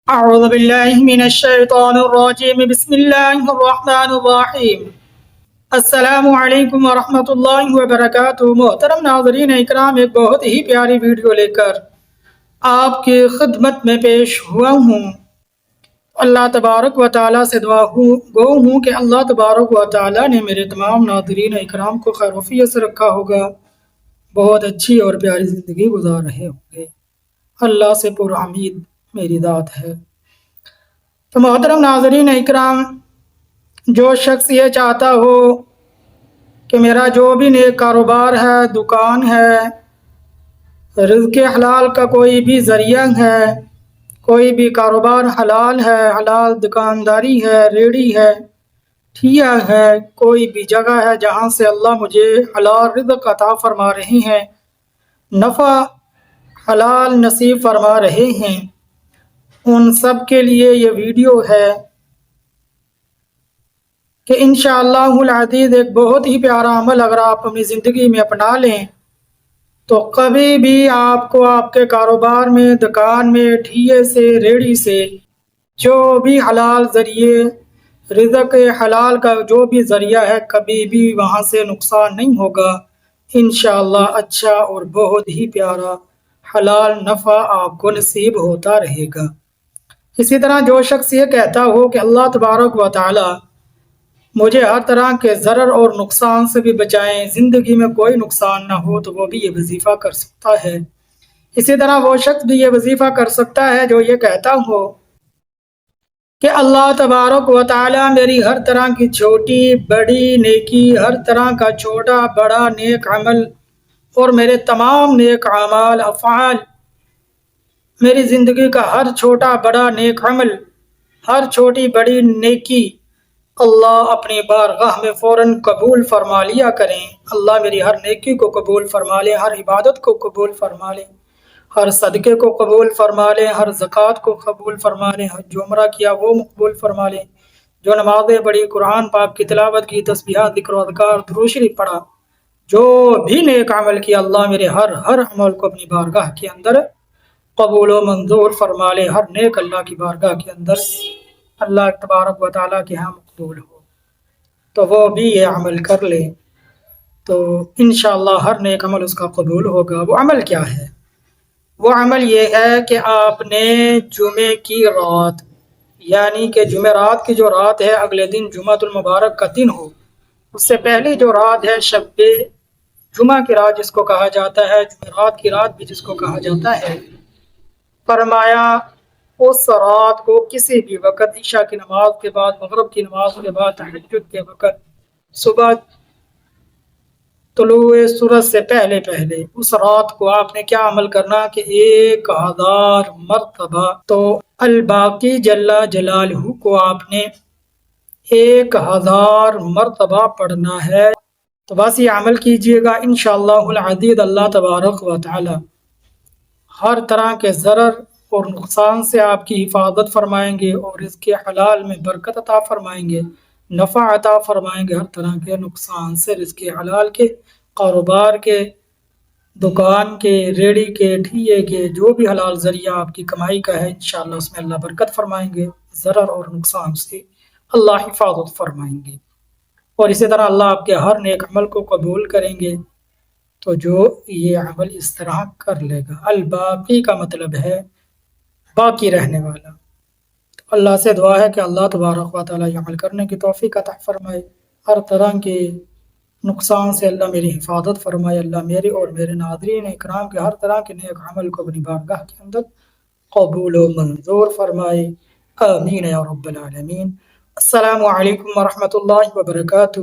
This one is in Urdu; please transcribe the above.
أعوذ بالله من الشيطان الرجيم بسم الله الرحمن الرحیم۔ السلام علیکم ورحمۃ اللہ وبرکاتہ۔ محترم ناظرین اکرام، ایک بہت ہی پیاری ویڈیو لے کر آپ کی خدمت میں پیش ہوا ہوں۔ اللہ تبارک و تعالیٰ سے دعا گو ہوں کہ اللہ تبارک و تعالیٰ نے میرے تمام ناظرین اکرام کو خیر وفیت سے رکھا ہوگا، بہت اچھی اور پیاری زندگی گزار رہے ہوں گے۔ اللہ سے پر امید میری ذات ہے۔ تو محترم ناظرین اکرام، جو شخص یہ چاہتا ہو کہ میرا جو بھی نیک کاروبار ہے، دکان ہے، رزق حلال کا کوئی بھی ذریعہ ہے، کوئی بھی کاروبار حلال ہے، حلال دکانداری ہے، ریڑھی ہے، ٹھیہ ہے، کوئی بھی جگہ ہے جہاں سے اللہ مجھے حلال رزق عطا فرما رہے ہیں، نفع حلال نصیب فرما رہے ہیں، ان سب کے لیے یہ ویڈیو ہے کہ انشاءاللہ العزیز ایک بہت ہی پیارا عمل اگر آپ اپنی زندگی میں اپنا لیں تو کبھی بھی آپ کو آپ کے کاروبار میں، دکان میں، ٹھیے سے، ریڑھی سے، جو بھی حلال ذریعے رزق حلال کا جو بھی ذریعہ ہے، کبھی بھی وہاں سے نقصان نہیں ہوگا۔ انشاءاللہ اچھا اور بہت ہی پیارا حلال نفع آپ کو نصیب ہوتا رہے گا۔ اسی طرح جو شخص یہ کہتا ہو کہ اللہ تبارک و تعالی مجھے ہر طرح کے ضرر اور نقصان سے بھی بچائیں، زندگی میں کوئی نقصان نہ ہو، تو وہ بھی یہ وظیفہ کر سکتا ہے۔ اسی طرح وہ شخص بھی یہ وظیفہ کر سکتا ہے جو یہ کہتا ہو کہ اللہ تبارک و تعالی میری ہر طرح کی چھوٹی بڑی نیکی، ہر طرح کا چھوٹا بڑا نیک عمل اور میرے تمام نیک اعمال افعال، میری زندگی کا ہر چھوٹا بڑا نیک عمل، ہر چھوٹی بڑی نیکی اللہ اپنی بارگاہ میں فوراً قبول فرما لیا کریں۔ اللہ میری ہر نیکی کو قبول فرما لے، ہر عبادت کو قبول فرما لے، ہر صدقے کو قبول فرما لے، ہر زکوٰۃ کو قبول فرما لے، جو عمرہ کیا وہ مقبول فرما لے، جو نمازیں پڑھی، قرآن پاک کی تلاوت کی، تسبیحات، ذکر و اذکار، درود شریف پڑھا، جو بھی نیک عمل کیا، اللہ میرے ہر عمل کو اپنی بارگاہ کے اندر قبول و منظور فرما لے، ہر نیک اللہ کی بارگاہ کے اندر اللہ تبارک و تعالیٰ کے ہاں مقبول ہو، تو وہ بھی یہ عمل کر لے تو انشاءاللہ ہر نیک عمل اس کا قبول ہوگا۔ وہ عمل کیا ہے؟ وہ عمل یہ ہے کہ آپ نے جمعے کی رات، یعنی کہ جمعرات کی جو رات ہے، اگلے دن جمعۃ المبارک کا دن ہو، اس سے پہلی جو رات ہے، شب جمعہ کی رات جس کو کہا جاتا ہے، جمعرات کی رات بھی جس کو کہا جاتا ہے، فرمایا اس رات کو کسی بھی وقت، عشاء کی نماز کے بعد، مغرب کی نماز کے بعد، تہجد کے وقت، صبح طلوع سورج سے پہلے اس رات کو آپ نے کیا عمل کرنا کہ 1000 مرتبہ تو الباقی جل جلالہ کو آپ نے 1000 مرتبہ پڑھنا ہے۔ تو بس یہ عمل کیجئے گا، انشاءاللہ العزیز اللہ تبارک و تعالی ہر طرح کے ضرر اور نقصان سے آپ کی حفاظت فرمائیں گے اور رزق حلال میں برکت عطا فرمائیں گے، نفع عطا فرمائیں گے، ہر طرح کے نقصان سے، رزق حلال کے، کاروبار کے، دکان کے، ریڑھی کے، ٹھیے کے، جو بھی حلال ذریعہ آپ کی کمائی کا ہے، انشاءاللہ اس میں اللہ برکت فرمائیں گے، ضرر اور نقصان سے اللہ حفاظت فرمائیں گے، اور اسی طرح اللہ آپ کے ہر نیک عمل کو قبول کریں گے۔ تو جو یہ عمل اس طرح کر لے گا، الباقی کا مطلب ہے باقی رہنے والا، تو اللہ سے دعا ہے کہ اللہ تبارک و تعالیٰ یہ عمل کرنے کی توفیق عطا فرمائے، ہر طرح کے نقصان سے اللہ میری حفاظت فرمائے، اللہ میرے اور میرے ناظرین اکرام کے ہر طرح کے نیک عمل کو اپنی بارگاہ کے اندر قبول و منظور فرمائے، آمین یا رب العالمین۔ السلام علیکم ورحمۃ اللہ وبرکاتہ۔